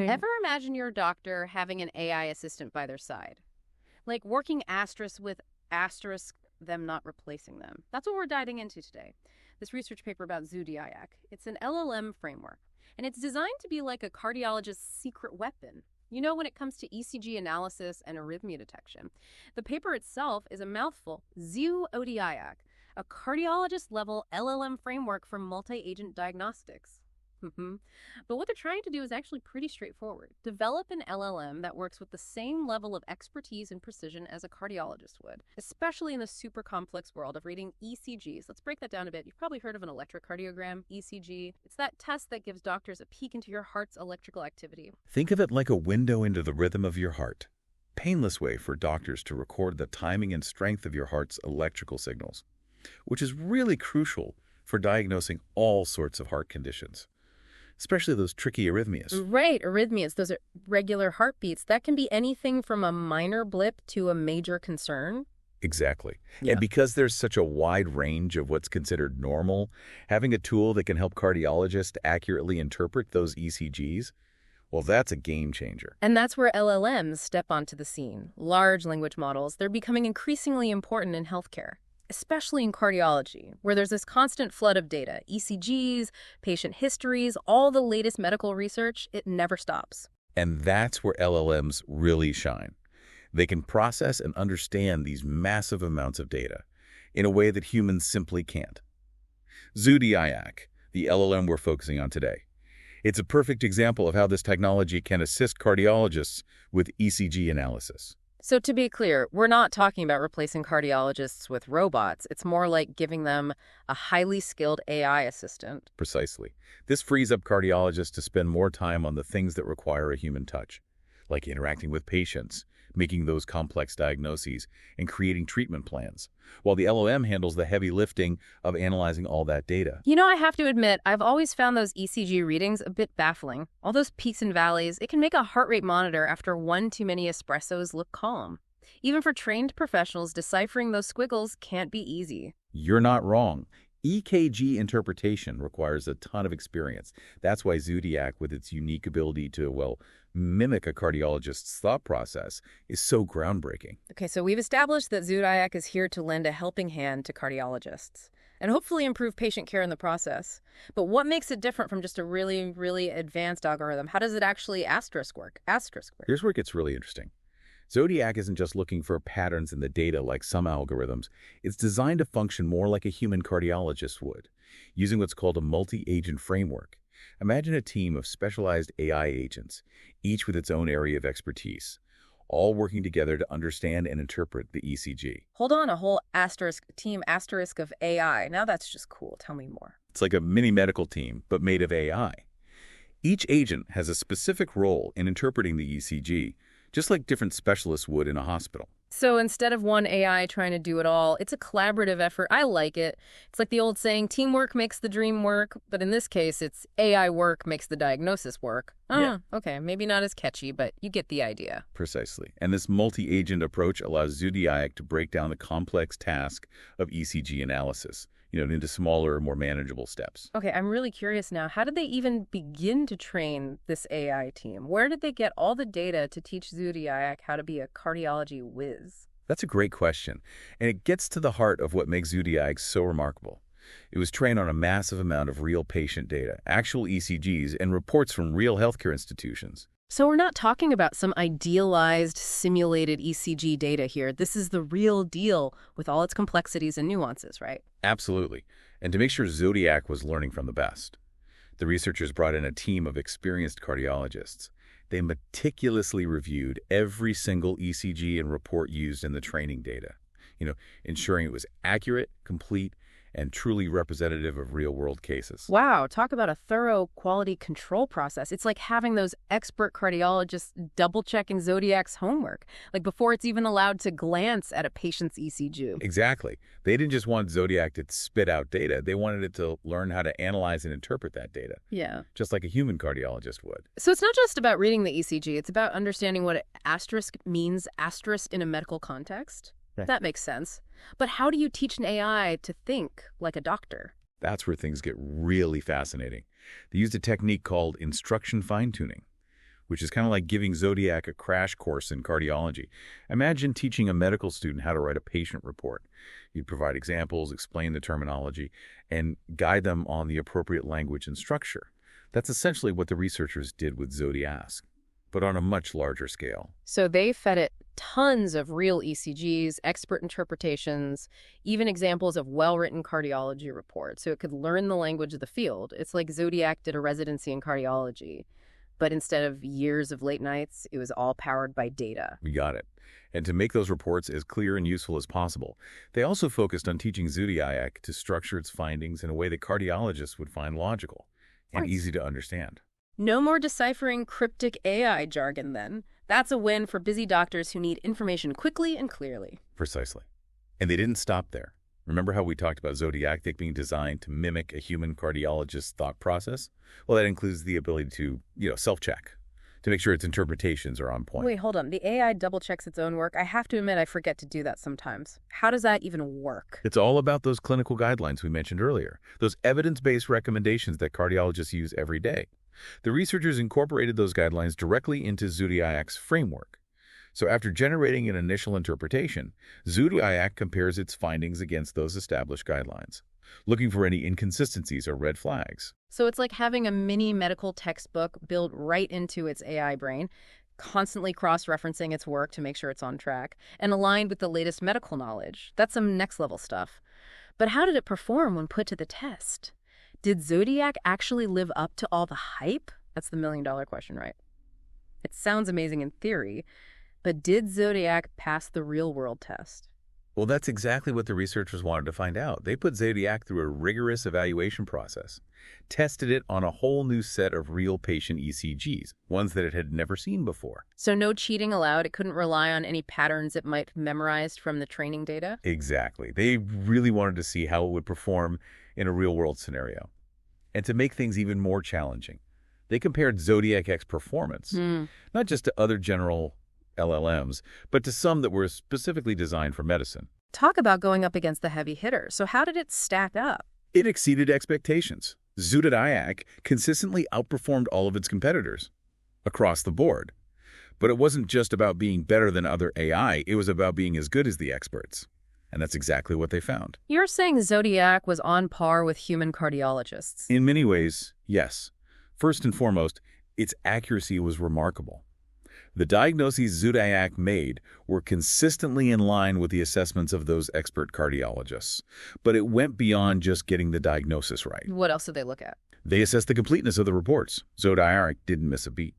Ever imagine your doctor having an AI assistant by their side? Like working asterisk with asterisk, them not replacing them. That's what we're diving into today. This research paper about ZODIAC. It's an LLM framework, and it's designed to be like a cardiologist's secret weapon. You know, when it comes to ECG analysis and arrhythmia detection. The paper itself is a mouthful, ZODIAC, a cardiologist-level LLM framework for multi-agent diagnostics. But what they're trying to do is actually pretty straightforward. Develop an LLM that works with the same level of expertise and precision as a cardiologist would, especially in the super complex world of reading ECGs. Let's break that down a bit. You've probably heard of an electrocardiogram, ECG. It's that test that gives doctors a peek into your heart's electrical activity. Think of it like a window into the rhythm of your heart. Painless way for doctors to record the timing and strength of your heart's electrical signals, which is really crucial for diagnosing all sorts of heart conditions, especially those tricky arrhythmias. Right, arrhythmias. Those are regular heartbeats. That can be anything from a minor blip to a major concern. Exactly. Yeah. And because there's such a wide range of what's considered normal, having a tool that can help cardiologists accurately interpret those ECGs, well, that's a game changer. And that's where LLMs step onto the scene. Large language models, they're becoming increasingly important in healthcare, especially in cardiology, where there's this constant flood of data, ECGs, patient histories, all the latest medical research. It never stops. And that's where LLMs really shine. They can process and understand these massive amounts of data in a way that humans simply can't. ZODIAC, the LLM we're focusing on today. It's a perfect example of how this technology can assist cardiologists with ECG analysis. So to be clear, we're not talking about replacing cardiologists with robots. It's more like giving them a highly skilled AI assistant. Precisely. This frees up cardiologists to spend more time on the things that require a human touch, like interacting with patients, making those complex diagnoses, and creating treatment plans, while the LLM handles the heavy lifting of analyzing all that data. You know, I have to admit, I've always found those ECG readings a bit baffling. All those peaks and valleys, it can make a heart rate monitor after one too many espressos look calm. Even for trained professionals, deciphering those squiggles can't be easy. You're not wrong. EKG interpretation requires a ton of experience. That's why ZODIAC, with its unique ability to, well, mimic a cardiologist's thought process, is so groundbreaking. Okay, so we've established that ZODIAC is here to lend a helping hand to cardiologists and hopefully improve patient care in the process. But what makes it different from just a really, really advanced algorithm? How does it actually asterisk work? Here's where it gets really interesting. ZODIAC isn't just looking for patterns in the data like some algorithms. It's designed to function more like a human cardiologist would, using what's called a multi-agent framework. Imagine a team of specialized AI agents, each with its own area of expertise, all working together to understand and interpret the ECG. Hold on, a whole team asterisk of AI. Now that's just cool. Tell me more. It's like a mini medical team, but made of AI. Each agent has a specific role in interpreting the ECG, just like different specialists would in a hospital. So instead of one AI trying to do it all, it's a collaborative effort. I like it. It's like the old saying, teamwork makes the dream work. But in this case, it's AI work makes the diagnosis work. Yeah. Okay, maybe not as catchy, but you get the idea. Precisely. And this multi-agent approach allows ZODIAC to break down the complex task of ECG analysis, into smaller, more manageable steps. Okay, I'm really curious now. How did they even begin to train this AI team? Where did they get all the data to teach ZODIAC how to be a cardiology whiz? That's a great question, and it gets to the heart of what makes ZODIAC so remarkable. It was trained on a massive amount of real patient data, actual ECGs, and reports from real healthcare institutions. So we're not talking about some idealized, simulated ECG data here. This is the real deal with all its complexities and nuances, right? Absolutely. And to make sure ZODIAC was learning from the best, the researchers brought in a team of experienced cardiologists. They meticulously reviewed every single ECG and report used in the training data, ensuring it was accurate, complete, and truly representative of real-world cases. Wow, talk about a thorough quality control process. It's like having those expert cardiologists double-checking ZODIAC's homework, like before it's even allowed to glance at a patient's ECG. Exactly. They didn't just want ZODIAC to spit out data. They wanted it to learn how to analyze and interpret that data. Yeah. Just like a human cardiologist would. So it's not just about reading the ECG. It's about understanding what asterisk means, asterisk in a medical context. That makes sense. But how do you teach an AI to think like a doctor? That's where things get really fascinating. They used a technique called instruction fine-tuning. which is kind of like giving Zodiac a crash course in cardiology. Imagine teaching a medical student how to write a patient report. You'd provide examples, explain the terminology, and guide them on the appropriate language and structure. That's essentially what the researchers did with Zodiac, but on a much larger scale. So they fed it tons of real ECGs, expert interpretations, even examples of well-written cardiology reports, so it could learn the language of the field. It's like Zodiac did a residency in cardiology, but instead of years of late nights, it was all powered by data. We got it. And to make those reports as clear and useful as possible, they also focused on teaching Zodiac to structure its findings in a way that cardiologists would find logical and easy to understand. No more deciphering cryptic AI jargon, then. That's a win for busy doctors who need information quickly and clearly. Precisely. And they didn't stop there. Remember how we talked about Zodiac being designed to mimic a human cardiologist's thought process? Well, that includes the ability to, self-check, to make sure its interpretations are on point. Wait, hold on. The AI double-checks its own work? I have to admit I forget to do that sometimes. How does that even work? It's all about those clinical guidelines we mentioned earlier, those evidence-based recommendations that cardiologists use every day. The researchers incorporated those guidelines directly into Zodiac's framework. So after generating an initial interpretation, Zodiac compares its findings against those established guidelines, looking for any inconsistencies or red flags. So it's like having a mini medical textbook built right into its AI brain, constantly cross-referencing its work to make sure it's on track, and aligned with the latest medical knowledge. That's some next-level stuff. But how did it perform when put to the test? Did Zodiac actually live up to all the hype? That's the million-dollar question, right? It sounds amazing in theory, but did Zodiac pass the real-world test? Well, that's exactly what the researchers wanted to find out. They put Zodiac through a rigorous evaluation process, tested it on a whole new set of real patient ECGs, ones that it had never seen before. So no cheating allowed? It couldn't rely on any patterns it might have memorized from the training data? Exactly. They really wanted to see how it would perform in a real-world scenario. And to make things even more challenging, they compared Zodiac's performance, not just to other general LLMs, but to some that were specifically designed for medicine. Talk about going up against the heavy hitters. So how did it stack up? It exceeded expectations. Zodiac consistently outperformed all of its competitors across the board. But it wasn't just about being better than other AI, it was about being as good as the experts. And that's exactly what they found. You're saying Zodiac was on par with human cardiologists? In many ways, yes. First and foremost, its accuracy was remarkable. The diagnoses Zodiac made were consistently in line with the assessments of those expert cardiologists. But it went beyond just getting the diagnosis right. What else did they look at? They assessed the completeness of the reports. Zodiac didn't miss a beat,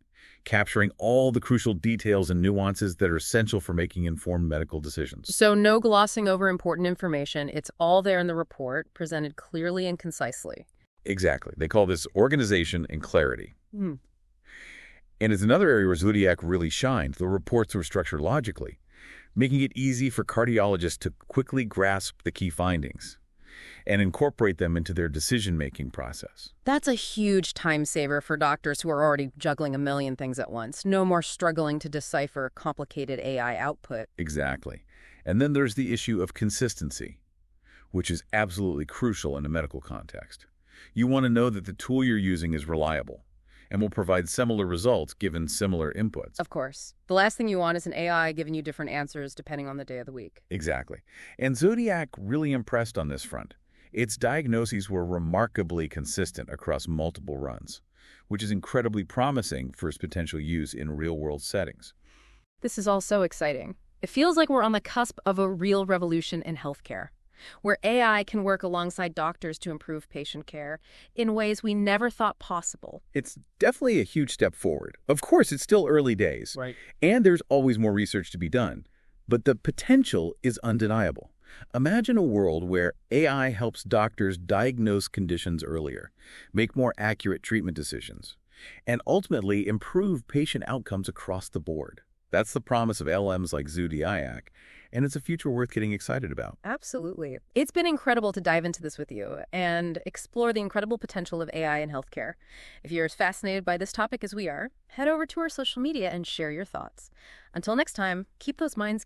capturing all the crucial details and nuances that are essential for making informed medical decisions. So no glossing over important information. It's all there in the report, presented clearly and concisely. Exactly. They call this organization and clarity. And it's another area where Zodiac really shined. The reports were structured logically, making it easy for cardiologists to quickly grasp the key findings and incorporate them into their decision-making process. That's a huge time saver for doctors who are already juggling a million things at once. No more struggling to decipher complicated AI output. Exactly. And then there's the issue of consistency, which is absolutely crucial in a medical context. You want to know that the tool you're using is reliable and will provide similar results given similar inputs. Of course. The last thing you want is an AI giving you different answers depending on the day of the week. Exactly. And Zodiac really impressed on this front. Its diagnoses were remarkably consistent across multiple runs, which is incredibly promising for its potential use in real-world settings. This is all so exciting. It feels like we're on the cusp of a real revolution in healthcare, where AI can work alongside doctors to improve patient care in ways we never thought possible. It's definitely a huge step forward. Of course, it's still early days, Right. and there's always more research to be done, but the potential is undeniable. Imagine a world where AI helps doctors diagnose conditions earlier, make more accurate treatment decisions, and ultimately improve patient outcomes across the board. That's the promise of LLMs like Zodiac, and it's a future worth getting excited about. Absolutely. It's been incredible to dive into this with you and explore the incredible potential of AI in healthcare. If you're as fascinated by this topic as we are, head over to our social media and share your thoughts. Until next time, keep those minds